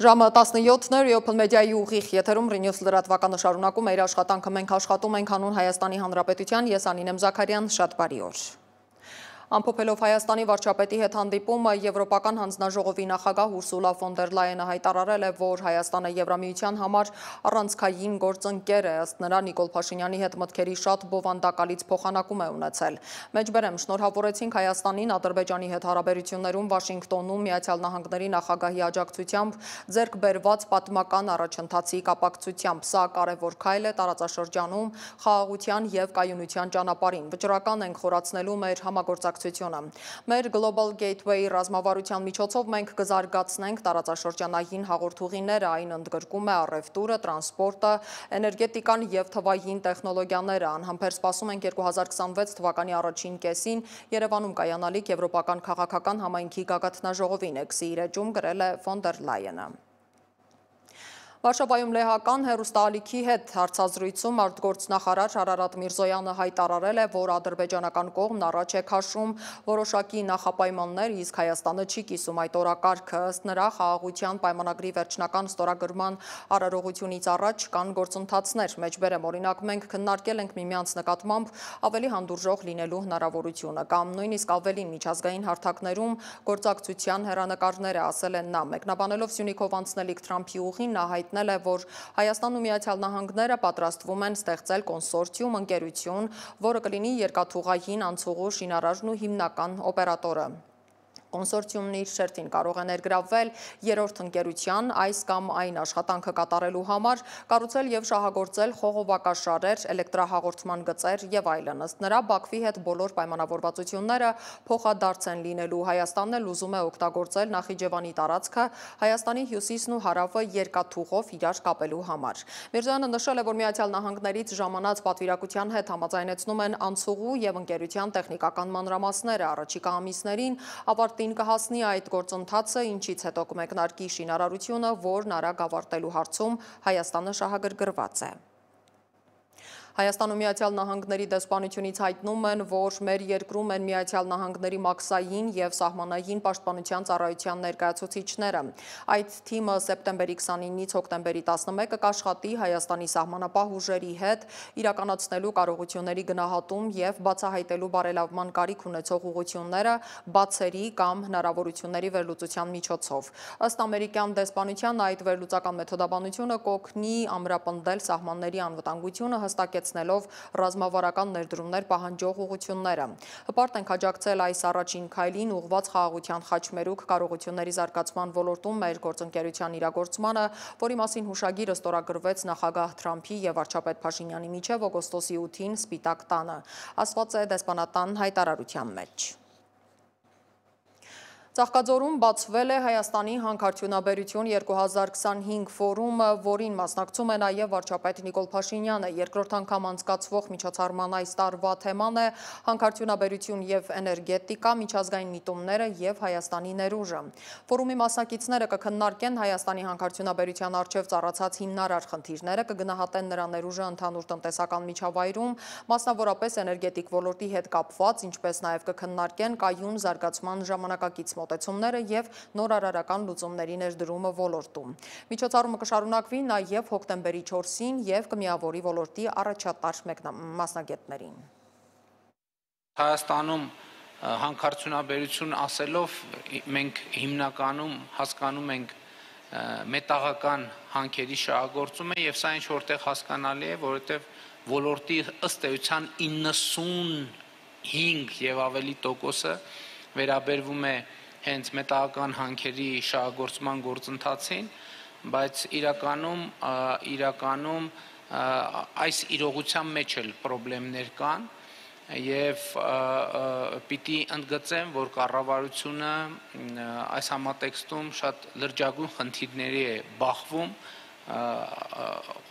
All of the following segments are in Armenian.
Ժամը 17-ներ Open Media-ի ուղիղ եթերում Renews լրատվականը շարունակում է իր աշխատանքը, մենք աշխատում ենք հանուն Հայաստանի Հանրապետության, ես Անին եմ Զաքարյան, շատ բարի օր։ Ամփոփելով Հայաստանի վարչապետի հետ հանդիպումը, Եվրոպական հանձնաժողովի նախագահ Ուրսուլա ֆոն դեր Լայենը հայտարարել է, որ Հայաստանը Եվրամիության համար առանցքային գործընկեր է, ըստ նրա Նիկոլ Փաշինյանի հետ մտքերի շատ բովանդակալից փոխանակում է ունեցել։ Մեջբերեմ շնորհավորեցինք Հայաստանին Ադրբեջանի հետ հարաբերություններում Վաշինգտոնում Միացյալ Նահանգների նախագահի աջակցությամբ ձեռք բերված պատմական առաջընթացի կապակցությամբ։ Սա կարևոր քայլ է տարածաշրջանում խաղաղության եւ կայունության ճանապարհին։ Վճռական ենք խորացնելու մեր համագործակցությունը։ Մեր Global Gateway ռազմավարության միջոցով մենք կզարգացնենք տարածաշրջանային հաղորդուղիները, այն ընդգրկում է առևտուրը, տրանսպորտը, էներգետիկան եւ թվային տեխնոլոգիաները։ Անհամբեր սպասում ենք 2026 թվականի առաջին կեսին Երևանում կայանալիք Եվրոպական քաղաքական համայնքի գագաթնաժողովին, էքսի իր էջում գրել է ֆոն դեր Լայենը։ Վարշավայում լեհական հեռուստաալիքի հետ հարցազրույցում արտգործնախարար Արարատ Միրզոյանը հայտարարել է, որ ադրբեջանական կողմն առաջ է քաշում որոշակի նախապայմաններ, իսկ Հայաստանը չի կիսում այդ օրակարգը։ Ըստ նրա, խաղաղության պայմանագրի վերջնական ստորագրման արարողությունից առաջ կան գործընթացներ։ Մեջբերեմ, օրինակ, մենք քննարկել ենք միմյանց նկատմամբ ավելի հանդուրժող լինելու հնարավորությունը կամ նույնիսկ ավելին միջազգային հարթակներում գործակցության հեռանկարներ է, ասել են նա։ Մեկնաբանելով Սյունիքով անցնելիք Թրամփի ուղին, նա հայտնել է, որ Հայաստանն ու Միացյալ Նահանգները պատրաստվում են ստեղծել կոնսորցիում ընկերություն, որը կլինի երկաթուղային անցուղու շինարարն ու հիմնական օպերատորը։ Կոնսորցիումն իր շերտին կարող է ներգրավվել երրորդ ընկերության այս կամ այն աշխատանքը կատարելու համար, կառուցել եւ շահագործել խողովակաշարեր, էլեկտրահաղորդման գծեր եւ այլն։ Ըստ նրա, Բաքվի հետ բոլոր պայմանավորվածությունները փոխադարձ են լինելու։ Հայաստանն էլ ուզում է օգտագործել Նախիջևանի տարածքը Հայաստանի հյուսիսն ու հարավը երկաթուղով իրար կապելու համար։ Միրզոյանը նշել է, որ Միացյալ Նահանգներից ժամանած պատվիրակության հետ համաձայնեցնում են անցուղու եւ ընկերության տեխնիկական մանրամասները առաջիկա ամիսներին ավարտին կհասնի այդ գործընթացը, ինչից հետո կմեկնարկի շինարարությունը, որն արագ ավարտելու հարցում Հայաստանը շահագրգռված է։ Հայաստանում Միացյալ Նահանգների դեսպանությունից հայտնում են, որ մեր երկրում են Միացյալ Նահանգների մաքսային եւ սահմանային պաշտպանության ծառայության ներկայացուցիչները։ Այդ թիմը սեպտեմբերի 29-ից հոկտեմբերի 11-ը կաշխատի Հայաստանի սահմանապահ ուժերի հետ իրականացնելու կարողությունների գնահատում եւ բացահայտելու բարելավման կարիք ունեցող ուղղությունները բացերի կամ հնարավորությունների վերլուծության միջոցով։ Ըստ ամերիկյան դեսպանության, այդ վերլուծական մեթոդաբանությունը կօգնի ամրապնդել սահմանների անվտանգությունը, հստակեցնելով ռազմավարական ներդրումներ պահանջող ուղղությունները։ Հպարտ ենք աջակցել այս առաջին քայլին ուղղված խաղաղության խաչմերուկ կարողությունների զարգացման ոլորտում մեր գործընկերության իրագործմանը, որի մասին հուշագիրը ստորագրվեց նախագահ Թրամփի եւ վարչապետ Փաշինյանի միջև օգոստոսի 8-ին Սպիտակ տանը, ասված է դեսպանատան հայտարարության մեջ։ Ծաղկաձորում բացվել է Հայաստանի հանքարդյունաբերություն 2025 ֆորումը, որին մասնակցում է նաև վարչապետ Նիկոլ Փաշինյանը։ Երկրորդ անգամ անցկացվող միջոցառման այս տարվա թեման է հանքարդյունաբերություն եւ էներգետիկա, միջազգային միտումները եւ Հայաստանի ներուժը։ Ֆորումի մասնակիցները կքննարկեն Հայաստանի հանքարդյունաբերության առջև ծառացած հիմնարար խնդիրները, կգնահատեն նրա ներուժը ընդհանուր տնտեսական միջավայրում, մասնավորապես էներգետիկ ոլորտի հետ կապված, ինչպես նաև կքննարկեն կայուն զարգացման ժամանակակից մոտեցումները եւ նորարարական լուծումների ներդրումը ոլորտում։ Միջոցառումը կշարունակվի նաեւ հոկտեմբերի 4-ին եւ կմիավորի ոլորտի առաջատար մասնագետներին։ Հայաստանում հանքարդյունաբերություն ասելով մենք հիմնականում հասկանում ենք մետաղական հանքերի շահագործումը եւ սա ինչ որտեղ հասկանալի է, որովհետեւ ոլորտի ըստ էության 95 եւ ավելի տոկոսը վերաբերվում է հենց մետաղական հանքերի շահագործման գործընթացին, բայց իրականում այս իրողության մեջ էլ խնդիրներ կան եւ պիտի ընդգծեմ, որ կառավարությունը այս համատեքստում շատ լրջագույն խնդիրների է բախվում,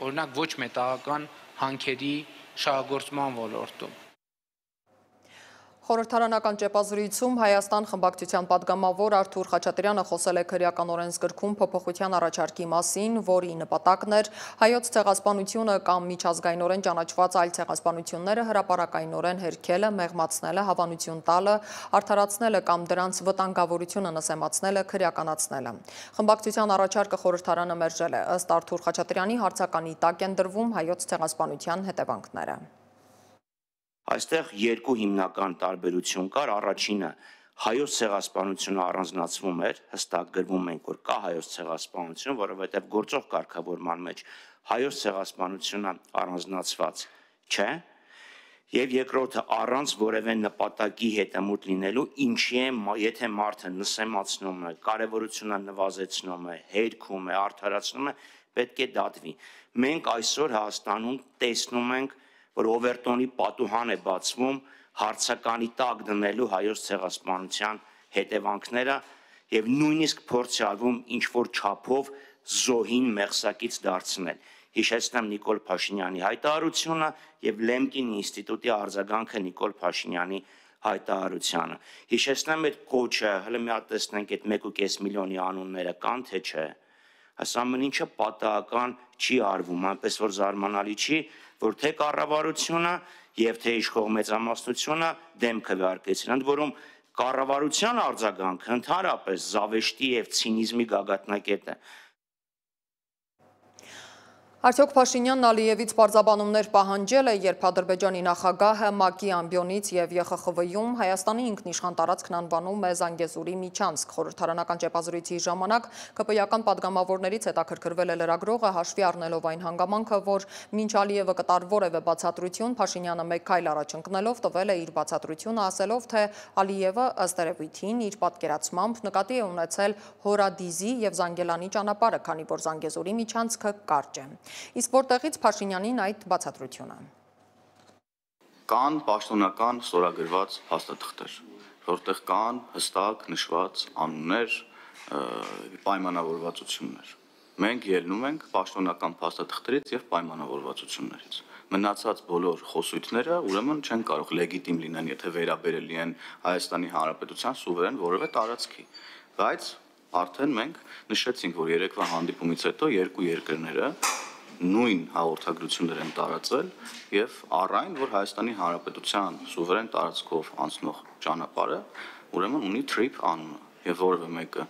օրինակ ոչ մետաղական հանքերի շահագործման ոլորտում։ Խորհրդարանական ճեպազրույցում Հայաստան խմբակցության պատգամավոր Արթուր Խաչատրյանը խոսել է քրեական օրենսգրքում փոփոխության առաջարկի մասին, որի նպատակն էր հայոց ցեղասպանությունը կամ միջազգայինորեն ճանաչված այլ ցեղասպանությունները հրապարակայնորեն հերքելը, մեղմացնելը, հավանություն տալը, արդարացնելը կամ դրանց վտանգավորությունը նսեմացնելը, քրեականացնելը։ Խմբակցության առաջարկը խորհրդարանը մերժել է, ըստ Արթուր Խաչատրյանի հարցականի տակ են դրվում հայոց ցեղասպանության հետևանքները։ Այստեղ երկու հիմնական տարբերություն կար, առաջինը հայոց ցեղասպանությունը առանձնացվում էր, հստակ գրվում ենք, որ կա հայոց ցեղասպանություն, որովհետև գործող կարգավորման մեջ հայոց ցեղասպանությունը առանձնացված չէ, եւ երկրորդը առանց որևէ նպատակի հետամուտ լինելու, ինչի է, եթե մարդը նսեմացնում է, կարևորությունը նվազեցնում է, հերքում է, արդարացնում է, պետք է դատվի։ Մենք այսօր Հայաստանում տեսնում ենք, որ Օվերտոնի պատուհան է բացվում հարցականի տակ դնելու հայոց ցեղասպանության հետևանքները եւ նույնիսկ փորձ է արվում ինչ-որ չափով զոհին մեղսակից դարձնել։ Հիշեցնեմ Նիկոլ Փաշինյանի հայտարարությունը եւ Լեմկին ինստիտուտի արձագանքը Նիկոլ Փաշինյանի հայտարարությանը։ Հիշեցնեմ այդ կոչը, հələ մի հատ տեսնենք այդ 1.5 միլիոնի անունները կան թե չէ։ Այս ամեն ինչը պատահական չի արվում, այնպես որ զարմանալի չի, որ թե կառավարությունը եւ թե իշխող մեծամասնությունը դեմ քվեարկեցին, ընդ որում կառավարության արձագանքը ընդհանրապես զավեշտի եւ ցինիզմի գագաթնակետ է։ Արդյոք Փաշինյանն Ալիևից պարզաբանումներ պահանջել է, երբ Ադրբեջանի նախագահը ՄԱԿ-ի ամբիոնից եւ ԵԽԽՎ-ում Հայաստանի ինքնիշխան տարածքն անվանում է Զանգեզուրի միջանցք։ Խորհրդարանական ճեպազրույցի ժամանակ ԿՊ-ական պատգամավորներից հետաքրքրվել է լրագրողը, հաշվի առնելով այն հանգամանքը, որ մինչ Ալիևը կտար որևէ բացատրություն, Փաշինյանը մեկ քայլ առաջ ընկնելով տվել է իր բացատրությունը, ասելով, թե Ալիևը ըստ երևույթին իր պատկերացմամբ նկատի է ունեցել Հորադիզի եւ Զանգելանի ճանապարհը, քանի որ Զանգեզուրի միջանցքը կարճ է։ Իսկ որտեղից Փաշինյանին այդ բացատրությունը։ Կան պաշտոնական ստորագրված փաստաթղթեր, որտեղ կան հստակ նշված անուններ, պայմանավորվածություններ։ Մենք ելնում ենք պաշտոնական փաստաթղթերից եւ պայմանավորվածություններից։ Մնացած բոլոր խոսույթները ուրեմն չեն կարող լեգիտիմ լինեն, եթե վերաբերելի են Հայաստանի Հանրապետության սուվերեն որևէ տարածքի։ Բայց արդեն մենք նշեցինք, որ երեկվա հանդիպումից հետո երկու երկրները նույն հաղորդագրություններ են տարածել եւ առայն, որ Հայաստանի Հանրապետության սուվերեն տարածքով անցնող ճանապարհը ուրեմն ունի TRIP անունը եւ որևէ մեկը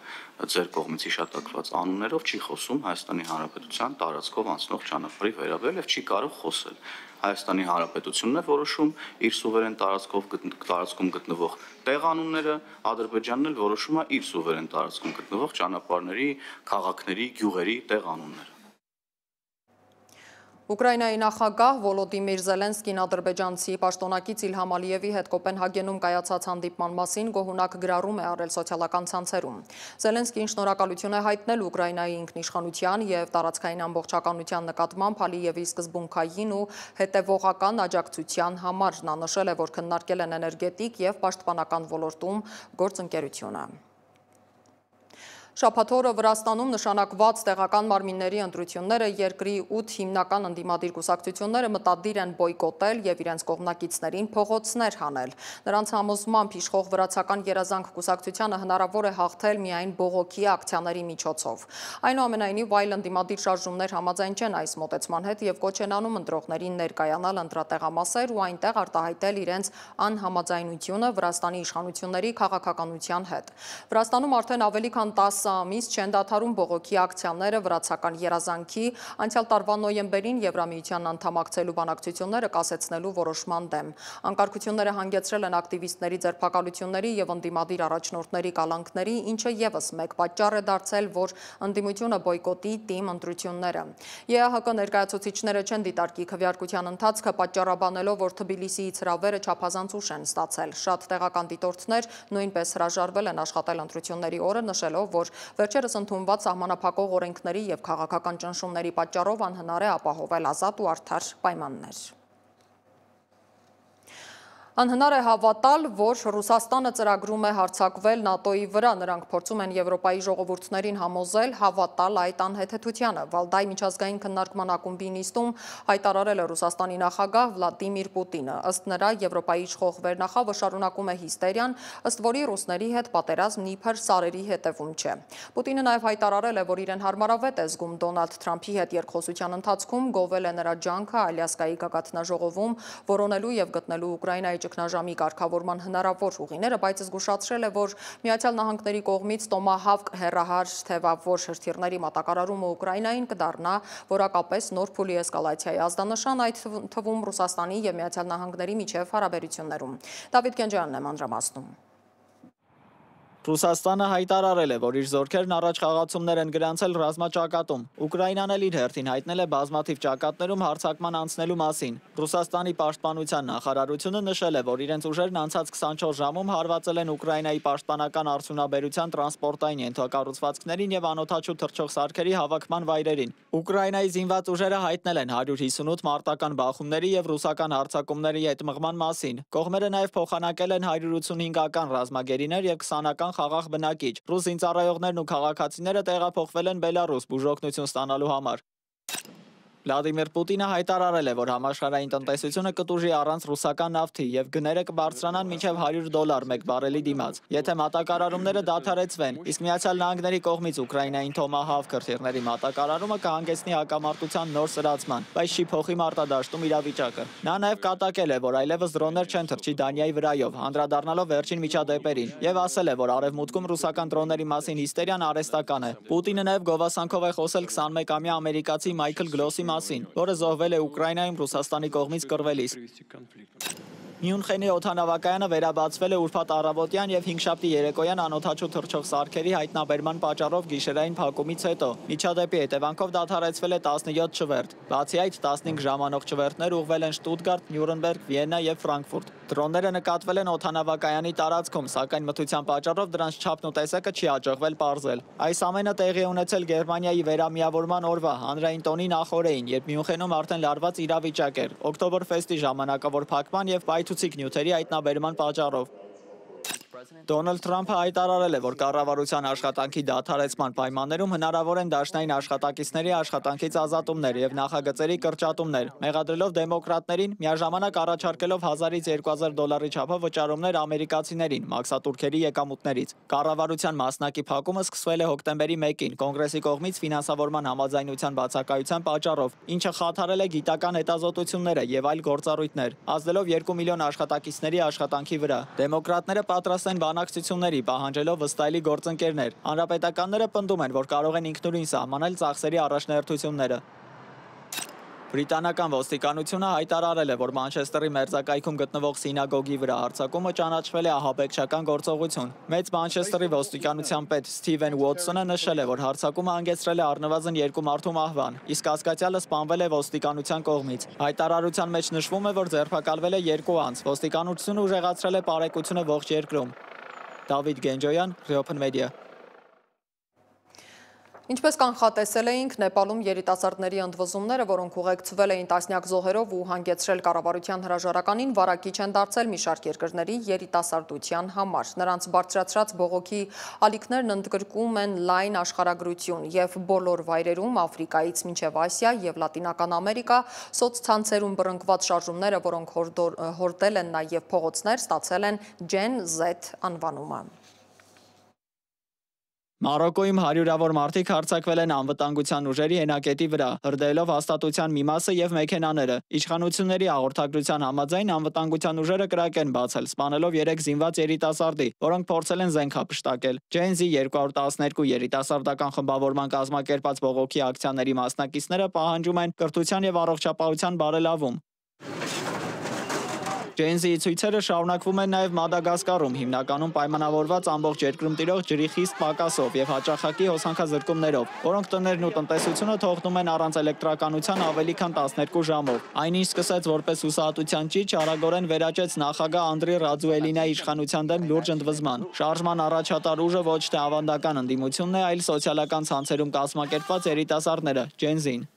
ձեր կողմից հիշատակված անուններով չի խոսում Հայաստանի Հանրապետության տարածքով անցնող ճանապարհի վերաբերյալ եւ չի կարող խոսել։ Հայաստանի Հանրապետությունն է որոշում իր սուվերեն տարածքում գտնվող տեղանունները, Ադրբեջանն էլ որոշում է իր սուվերեն տարածքում գտնվող ճանապարհների, քաղաքների, գյուղերի տեղանունները։ Ուկրաինայի նախագահ Վոլոդիմիր Զելենսկին ադրբեջանցի պաշտոնակից Իլհամ Ալիևի հետ Կոպենհագենում կայացած հանդիպման մասին գոհունակ գրառում է արել սոցիալական ցանցերում։ Զելենսկին շնորհակալություն է հայտնել Ուկրաինայի ինքնիշխանության եւ տարածքային ամբողջականության նկատմամբ Ալիևի սկզբունքային ու հետևողական աջակցության համար։ Նա նշել է, որ քննարկել են էներգետիկ եւ պաշտպանական ոլորտում գործընկերությունը։ Շաբաթ օրը Վրաստանում նշանակված տեղական մարմինների ընտրությունները երկրի 8 հիմնական ընդդիմադիր կուսակցությունները մտադիր են բոյկոտել եւ իրենց կողմնակիցներին փողոցներ հանել։ Նրանց համոզմամբ իշխող վրացական երազանք կուսակցությանը հնարավոր է հաղթել միայն բողոքի ակցիաների միջոցով։ Այնուամենայնիվ այլ ընդդիմադիր շարժումներ համաձայն չեն այս մոտեցման հետ եւ կոչ են անում ընտրողներին ներկայանալ ընտրատեղամասեր ու այնտեղ արտահայտել իրենց անհամաձայնությունը Վրաստանի իշխանությունների քաղաքականության հետ։ Վրաստանում արդեն ավելի քան 10 ամիս չեն դադարում բողոքի ակցիաները վրացական երազանքի, անցյալ տարվա նոյեմբերին Եվրամիության անդամակցելու բանակցությունները կասեցնելու որոշման դեմ։ Անկարգությունները հանգեցրել են ակտիվիստների ձերբակալությունների եւ ընդդիմադիր առաջնորդների կալանքների, ինչը եւս մեկ պատճառ է դարձել, որ ընդդիմությունը բոյկոտի թիմ ընտրությունները։ ԵԱՀԿ ներկայացուցիչները չեն դիտարկի քվեարկության ընթացքը, պատճառաբանելով, որ Թբիլիսիից հրավերը չափազանց ուշ են ստացել։ Շատ տեղական դիտորդներ նույնպես հրաժարվել են աշխատել ընտրությունների օրը, նշելով, որ վերջերս ընդունված սահմանափակող օրենքների եւ քաղաքական ճնշումների պատճառով անհնար է ապահովել ազատ ու արդար պայմաններ։ Անհնար է հավատալ, որ Ռուսաստանը ծրագրում է հարձակվել ՆԱՏՕ-ի վրա, նրանք փորձում են Եվրոպայի ժողովուրդներին համոզել հավատալ այդ անհեթեթությանը։ Վալդայի միջազգային քննարկման ակումբի նիստում հայտարարել է Ռուսաստանի նախագահ Վլադիմիր Պուտինը։ Ըստ նրա, Եվրոպայի իշխող վերնախավը շարունակում է հիստերիան, ըստ որի ռուսների հետ պատերազմն իբր սարերի հետևում չէ։ Պուտինը նաև հայտարարել է, որ իրեն հարմարավետ է զգում Դոնալդ Թրամփի հետ երկխոսության ընթացքում, գովել է նրա ջանքը Ալյասկայի գագաթնաժողովում որոնելու եւ գտնելու Ուկրաինայի ճգնաժամի կարգավորման հնարավոր ուղիները, բայց զգուշացրել է, որ Միացյալ Նահանգների կողմից Տոմահավկ հեռահար թևավոր հրթիռների մատակարարումը Ուկրաինային կդառնա որակապես նոր փուլի էսկալացիայի ազդանշան, այդ թվում Ռուսաստանի եւ Միացյալ Նահանգների միջև հարաբերություններում։ Դավիթ Կենջյանն է մանրամասնում։ Ռուսաստանը հայտարարել է, որ իր զորքերն առաջ խաղացումներ են գրանցել ռազմաճակատում։ Ուկրաինան էլ իր հերթին հայտնել է բազմաթիվ ճակատներում հարձակման անցնելու մասին։ Ռուսաստանի պաշտպանության նախարարությունը նշել է, որ իրենց ուժերն անցած 24 ժամում հարվածել են Ուկրաինայի պաշտպանական արդյունաբերության տրանսպորտային ենթակառուցվածքներին եւ անօդաչու թռչող սարքերի հավաքման վայրերին։ Ուկրաինայի զինված ուժերը հայտնել են 158 մարտական բախումների եւ ռուսական հարձակումների հետ մղման մասին։ Կողմերը նաեւ փոխանակել են 185-ական ռազմագերիներ եւ 20-ական խաղաղ բնակիչ։ Ռուս զինծառայողներն ու քաղաքացիները տեղափոխվել են Բելարուս բուժօգնություն ստանալու համար։ Վլադիմիր Պուտինը հայտարարել է, որ համաշխարհային տնտեսությունը կտուժի առանց ռուսական նավթի եւ գները կբարձրանան մինչեւ $100 մեկ բարելի դիմաց, եթե մատակարարումները դադարեցվեն, իսկ Միացյալ Նահանգների կողմից Ուկրաինային Տոմահավկ հրթիռների մատակարարումը կհանգեցնի հակամարտության նոր սրացման, բայց չի փոխի մարտադաշտում իրավիճակը։ Նա նաեւ կատակել է, որ այլևս դրոններ չեն թռչի Դանիայի վրայով, անդրադառնալով վերջին միջադեպերին, եւ ասել է, որ արևմուտքում ռուսական դրոնների մասին հիստերիան արհեստական է։ Պուտինը նաեւ գովասանքով է խոսել 21-ամյա ամերիկացի Մայքլ Գլոսի մասին, որը զոհվել է Ուկրաինայում Ռուսաստանի կողմից կռվելիս։ Մյունխենի օդանավակայանը վերաբացվել է ուրբաթ առավոտյան եւ հինգշաբթի երեկոյան անօդաչու թռչող սարքերի հայտնաբերման պատճառով գիշերային փակումից հետո։ Միջադեպի հետևանքով դադարեցվել է 17 չվերթ։ Բացի այդ, 15 ժամանող չվերթներ ուղղվել են Շտուտգարտ, Նյուրնբերգ, Վիեննա եւ Ֆրանկֆուրտ։ Դրոնները նկատվել են օդանավակայանի տարածքում, սակայն մթության պատճառով դրանց չափն ու տեսակը չի հաջողվել պարզել։ Այս ամենը տեղի ունեցել Գերմանիայի վերամիավորման օրվա հանրային տոնի նախօրեին, երբ Մյունխենում արդեն լարված իրավիճակ էր, Օկտոբերֆեստի ժամանակավոր փակման եւ պայթուցիկ նյութերի հայտնաբերման պատճառով։ Դոնալդ Թրամփը հայտարարել է, որ կառավարության աշխատանքի դադարեցման պայմաններում հնարավոր են դաշնային աշխատակիցների աշխատանքից ազատումներ եւ նախագծերի կրճատումներ, մեղադրելով դեմոկրատներին, միաժամանակ առաջարկելով $1000-2000 չափով վճարումներ ամերիկացիներին, մաքսատուրքերի եկամուտներից։ Կառավարության մասնակի փակումը սկսվել է հոկտեմբերի 1-ին Կոնգրեսի կողմից ֆինանսավորման համաձայնության բացակայության պատճառով, ինչը խաթարել է գիտական հետազոտությունները եւ այլ գործառույթներ, ազդելով 2 միլիոն աշխատակիցների աշխատանքի վրա։ Դեմոկրատները պատրաստ են բանակցությունների, պահանջելով վստահելի գործընկերներ։ Հանրապետականները պնդում են, որ կարող են ինքնուրույն սահմանել ծախսերի առաջնահերթությունները։ Բրիտանական ոստիկանությունը հայտարարել է, որ Մանչեսթերի մերձակայքում գտնվող սինագոգի վրա հարձակումը ճանաչվել է ահաբեկչական գործողություն։ Մեծ Մանչեսթերի ոստիկանության պետ Սթիվեն Ուոթսոնը նշել է, որ հարձակումը հանգեցրել է առնվազն 2 մարդու մահվան, իսկ կասկածյալը սպանվել է ոստիկանության կողմից։ Հայտարարության մեջ նշվում է, որ ձերբակալվել է 2 անձ։ Ոստիկանությունը ուժեղացրել է բարեկությունը ողջ երկրում։ Դավիթ Գենջոյան, Open Media։ Ինչպես կանխատեսել էինք, Նեպալում երիտասարդների ընդվզումները, որոնք ուղեկցվել էին տասնյակ զոհերով ու հանգեցրել կառավարության հրաժարականին, վարակիչ են դարձել մի շարք երկրների երիտասարդության համար։ Նրանց բարձրացրած բողոքի ալիքներն ընդգրկում են լայն աշխարհագրություն եւ բոլոր վայրերում, Աֆրիկայից մինչեւ Ասիա եւ Լատինական Ամերիկա, սոցցանցերում բռնկված շարժումները, որոնք հորդել են նաեւ փողոցներ, ստացել են Gen Z անվանումը։ Մարոկոյում հարյուրավոր մարդիկ հարձակվել են անվտանգության ուժերի հենակետի վրա, հրդեհելով հաստատության մի մասը եւ մեքենաները։ Իշխանությունների հաղորդագրության համաձայն անվտանգության ուժերը կրակ են բացել, սպանելով 3 զինված երիտասարդի, որոնք փորձել են զենք հափշտակել։ Gen Z 212 երիտասարդական խմբավորման կազմակերպած բողոքի ակցիաների մասնակիցները պահանջում են կրթության եւ առողջապահության բարելավում։ Gen Z-ի ցույցերը շարունակվում են նաև Մադագասկարում, հիմնականում պայմանավորված ամբողջ երկրում տիրող ջրի խիստ պակասով եւ հաճախակի հոսանքազրկումներով, որոնք տներն ու տնտեսությունը թողնում են առանց էլեկտրականության ավելի քան 12 ժամով։ Այնինչ սկսեց որպես հուսահատության ճիչ, արագորեն վերաճեց նախագահ Անդրի Ռաձուելինայի իշխանության դեմ լուրջ ընդվզման։ Շարժման առաջատար ուժը ոչ թե ավանդական ընդդիմությունն է, այլ սոցիալական ցանցերում կազմակերպված երիտասարդները, Gen Z-ն։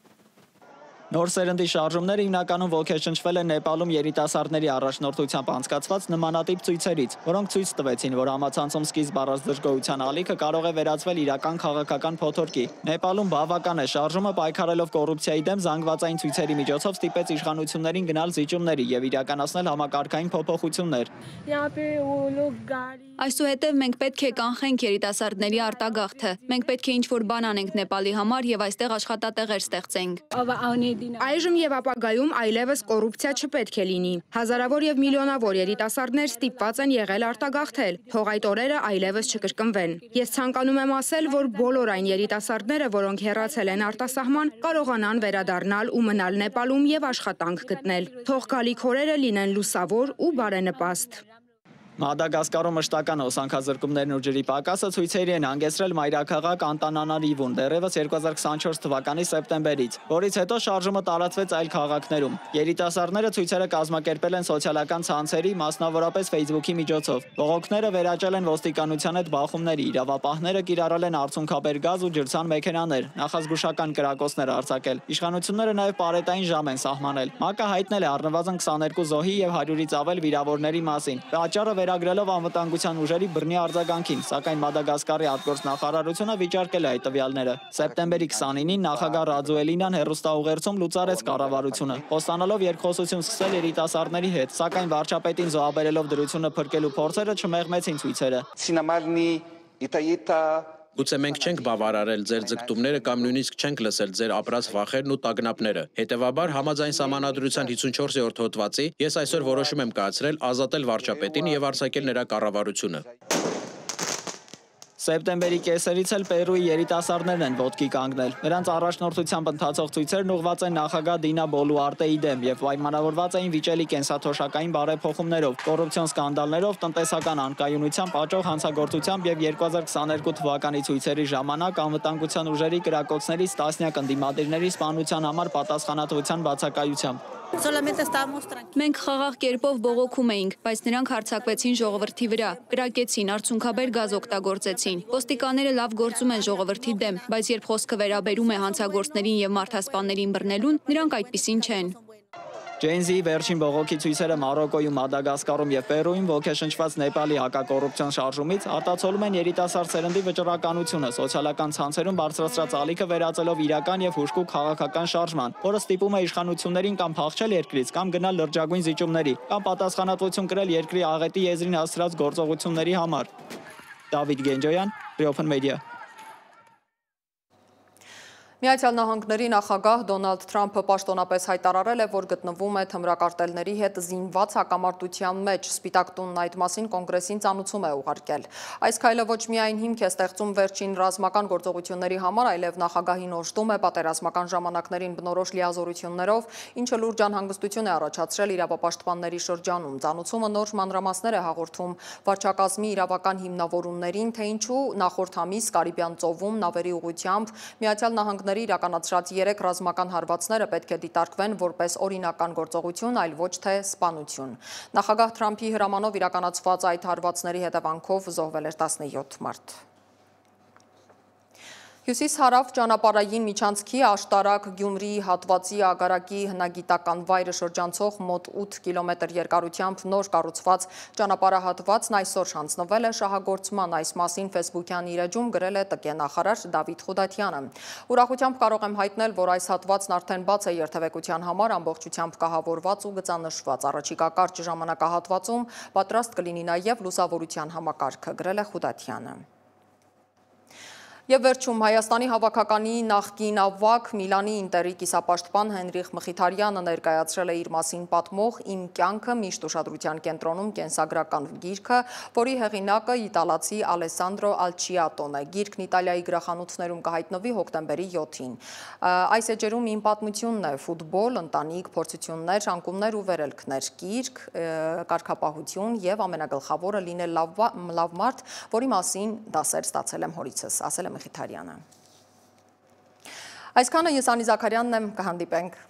Նոր սերնդի շարժումները հիմնականում ոգեշնչվել են Նեպալում երիտասարդների առաջնորդությամբ անցկացված նմանատիպ ցույցերից, որոնք ցույց տվեցին, որ համացանցում սկիզբ առած դժգոհության ալիքը կարող է վերածվել իրական քաղաքական փոթորկի։ Նեպալում բավական է շարժումը պայքարելով կոռուպցիայի դեմ զանգվածային ցույցերի միջոցով ստիպեց իշխանություններին գնալ զիջումների եւ իրականացնել համակարգային փոփոխություններ։ Այսուհետև մենք պետք է կանխենք երիտասարդների արտագաղթը։ Մենք պետք է ինչ-որ բան անենք Նեպալի համար եւ այստեղ աշխատատեղեր ստեղծենք։ Այժմ եւ ապագայում այլևս կոռուպցիա չպետք է լինի։ Հազարավոր եւ միլիոնավոր երիտասարդներ ստիպված են եղել արտագաղթել, թող այդ օրերը այլևս չկրկնվեն։ Ես ցանկանում եմ ասել, որ բոլոր այն երիտասարդները, որոնք հեռացել են արտասահման, կարողանան վերադառնալ ու մնալ Նեպալում եւ աշխատանք գտնել։ Թող գալիք օրերը լինեն լուսավոր ու բարենպաստ։ Մադագասկարում մշտական հոսանքազրկումներն ու ջրի պակասը ցույցերի են հանգեցրել մայրաքաղաք Անտանանարիվուն դեռևս 2024 թվականի սեպտեմբերից, որից հետո շարժումը տարածվեց այլ քաղաքներում։ Երիտասարդները ցույցերը կազմակերպել են սոցիալական ցանցերի, մասնավորապես Facebook-ի միջոցով։ Բողոքները վերաճել են ոստիկանության հետ բախումների, իրավապահները կիրառել են արցունքաբեր գազ ու ջրցան մեքենաներ, նախազգուշական կրակոցներ արձակել։ Իշխանությունները նաև պարետային ժամ են սահմանել։ ՄԱԿ-ը հայտնել է առնվազն 22 զոհի եւ 100-ից ավել վիրավորների մասին։ Պատճառը վերագրելով անվտանգության ուժերի բռնի արձագանքին, սակայն Մադագասկարի արտգործնախարարությունը վիճարկել է այդ տվյալները։ Սեպտեմբերի 29-ին նախագահ Ռաձուելինան հեռուստաուղերձում լուծարեց կառավարությունը, խոստանալով երկխոսություն սկսել երիտասարդների հետ, սակայն վարչապետին զոհաբերելով դրությունը փրկելու փորձերը չմեղմեցին ցույցերը։ Գուցե մենք չենք բավարարել ձեր ձգտումները կամ նույնիսկ չենք լսել ձեր ապրած վախերն ու տագնապները։ Հետևաբար, համաձայն Սահմանադրության 54-րդ հոդվածի, ես այսօր որոշում եմ կայացրել ազատել վարչապետին եւ արձակել նրա կառավարությունը։ Սեպտեմբերի կեսերից էլ Պերուի երիտասարդներն են ոտքի կանգնել։ Նրանց առաջնորդությամբ ընթացող ցույցերն ուղղված են նախագահ Դինա Բոլուարտեի դեմ եւ պայմանավորված էին վիճելի կենսաթոշակային բարեփոխումներով, կոռուպցիոն սկանդալներով, տնտեսական անկայունությամբ, աճող հանցագործությամբ եւ 2022 թվականի ցույցերի ժամանակ անվտանգության ուժերի կրակոցներից տասնյակ ընդդիմադիրների սպանության համար պատասխանատվության բացակայությամբ։ Մենք խաղաղ կերպով բողոքում էինք, բայց նրանք հարձակվեցին ժողովրդի վրա, կրակեցին, արցունքաբեր գազ օգտագործեցին։ Ոստիկանները լավ գործում են ժողովրդի դեմ, բայց երբ խոսքը վերաբերում է հանցագործներին եւ մարդասպաններին բռնելուն, նրանք այդպիսին չեն։ Ջեյնզիի վերջին բողոքի ցույցերը Մարոկոյում, Մադագասկարում եւ Պերուում ոգեշնչված Նեպալի հակակոռուպցիոն շարժումից արտացոլում են երիտասարդ սերնդի վճռականությունը, սոցիալական ցանցերում բարձրացրած ալիքը վերածելով իրական եւ հուժկու քաղաքական շարժման, որը ստիպում է իշխանություններին կամ փախչել երկրից, կամ գնալ լրջագույն զիջումների, կամ պատասխանատվություն կրել երկրի աղետի եզրին հասցրած գործողությունների համար։ Դավիթ Գենջոյան, Open Media։ Միացյալ Նահանգների նախագահ Դոնալդ Թրամփը պաշտոնապես հայտարարել է, որ գտնվում է թմրակարտելների հետ զինված հակամարտության մեջ, Սպիտակ տունն այդ մասին կոնգրեսին ծանուցում է ուղարկել։ Այս քայլը ոչ միայն հիմք է ստեղծում վերջին ռազմական գործողությունների համար, այլև նախագահին օժտում է պատերազմական ժամանակներին բնորոշ լիազորություններով, ինչը լուրջ անհանգստություն է առաջացրել իրավապաշտպանների շրջանում։ Ծանուցումը նոր մանրամասներ է հաղորդում վարչակազմի իրավական հիմնավորումներին, թե ինչու նախորդ ամիս Կարիբյան ծովում նավերի ուղղությամբ Միացյալ Նահանգների իրականացրած 3 ռազմական հարվածները պետք է դիտարկվեն որպես օրինական գործողություն, այլ ոչ թե սպանություն։ Նախագահ Թրամփի հրամանով իրականացված այդ հարվածների հետևանքով զոհվել էր 17 մարդ։ Հյուսիս-հարավ ճանապարհային միջանցքի Աշտարակ Գյումրի հատվածի ագարակի հնագիտական վայրը շրջանցող մոտ 8 կիլոմետր երկարությամբ նոր կառուցված ճանապարհահատվածն այսօր հանձնվել է շահագործման։ Այս մասին Facebook-յան իր էջում գրել է ՏԿ նախարար Դավիթ Խուդատյանը։ Ուրախությամբ կարող եմ հայտնել, որ այս հատվածն արդեն բաց է երթևեկության համար, ամբողջությամբ կահավորված ու գծանշված։ Առաջիկա կարճ ժամանակահատվածում պատրաստ կլինի նաև լուսավորության համակարգը, գրել է Խուդատյանը։ Եվ վերջում Հայաստանի հավաքականի նախկին ավագ Միլանի Ինտերի կիսապաշտպան Հենրիխ Մխիթարյանը ներկայացրել է իր մասին պատմող «Իմ կյանքը» միշտ ուշադրության կենտրոնում կենսագրական գիրքը, որի հեղինակը իտալացի Ալեսանդրո Ալչիատոն է։ Գիրքն Իտալիայի գրախանութներում կհայտնվի հոկտեմբերի 7-ին։ Այս էջերում իմ պատմությունն է՝ ֆուտբոլ, ընտանիք, փորձություններ, անկումներ ու վերելքներ, գիրք, կարգապահություն եւ ամենագլխավորը լինել լավ մարդ, որի մասին դասեր ստացել եմ հորիցս, ասել է Մխիթարյանը։ Այսքանը ես Անի Զաքարյանն եմ, կհանդիպենք